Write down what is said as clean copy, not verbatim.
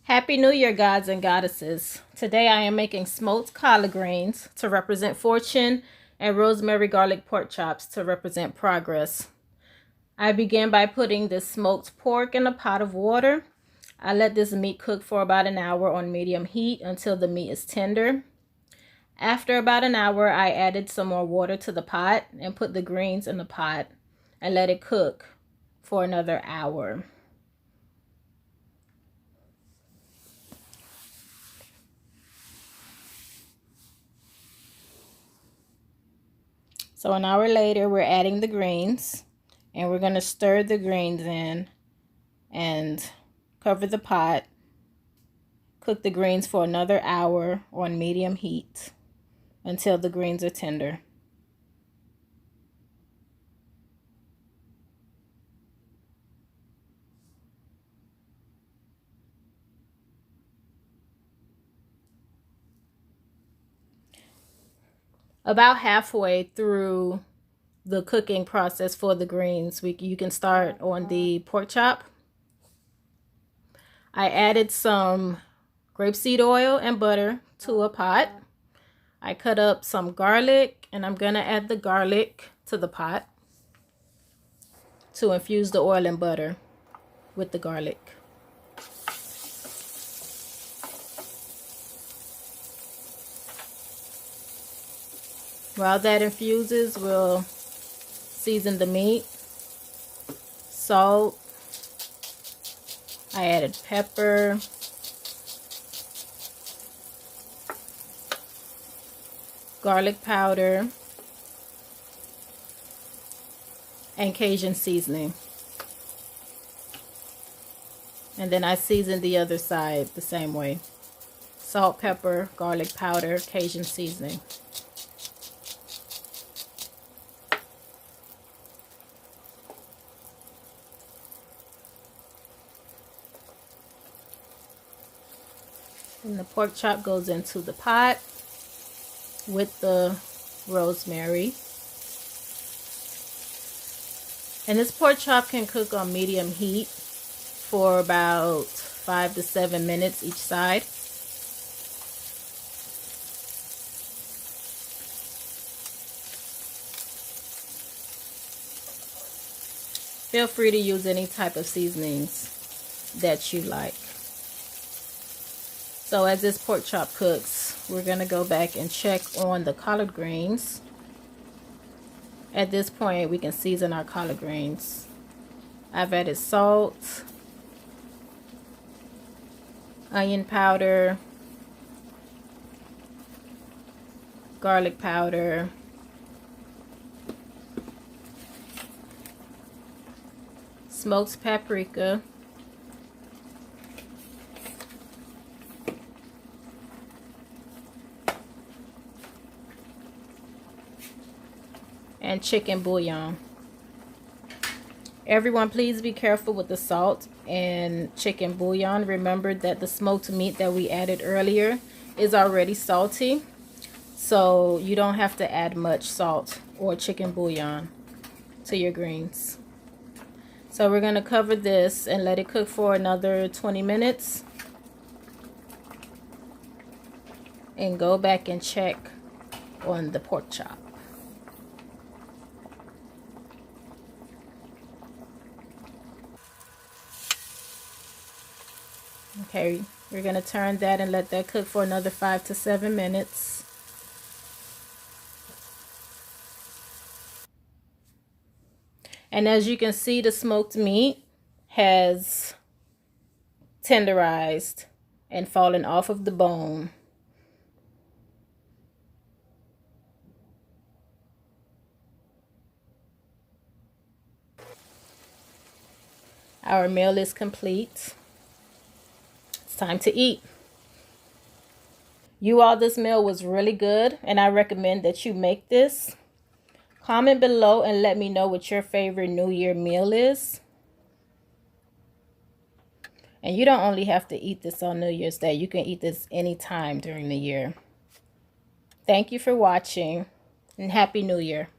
Happy New Year, gods and goddesses. Today I am making smoked collard greens to represent fortune and rosemary garlic pork chops to represent progress. I begin by putting this smoked pork in a pot of water. I let this meat cook for about an hour on medium heat until the meat is tender. After about an hour, I added some more water to the pot and put the greens in the pot and let it cook for another hour. So an hour later, we're adding the greens, and we're going to stir the greens in and cover the pot. Cook the greens for another hour on medium heat until the greens are tender. About halfway through the cooking process for the greens, you can start on the pork chop. I added some grapeseed oil and butter to a pot. I cut up some garlic, and I'm gonna add the garlic to the pot to infuse the oil and butter with the garlic. While that infuses, we'll season the meat, salt. I added pepper, garlic powder, and Cajun seasoning. And then I seasoned the other side the same way. Salt, pepper, garlic powder, Cajun seasoning. And the pork chop goes into the pot with the rosemary. And this pork chop can cook on medium heat for about 5 to 7 minutes each side. Feel free to use any type of seasonings that you like. So as this pork chop cooks, we're going to go back and check on the collard greens. At this point, we can season our collard greens. I've added salt, onion powder, garlic powder, smoked paprika, and chicken bouillon. Everyone, please be careful with the salt and chicken bouillon. Remember that the smoked meat that we added earlier is already salty, so you don't have to add much salt or chicken bouillon to your greens. So we're going to cover this and let it cook for another 20 minutes and go back and check on the pork chop. Okay, we're going to turn that and let that cook for another 5 to 7 minutes. And as you can see, the smoked meat has tenderized and fallen off of the bone. Our meal is complete. Time to eat. You all, this meal was really good, and I recommend that you make this. Comment below and let me know what your favorite New Year meal is. And you don't only have to eat this on New Year's Day. You can eat this anytime during the year. Thank you for watching, and Happy New Year.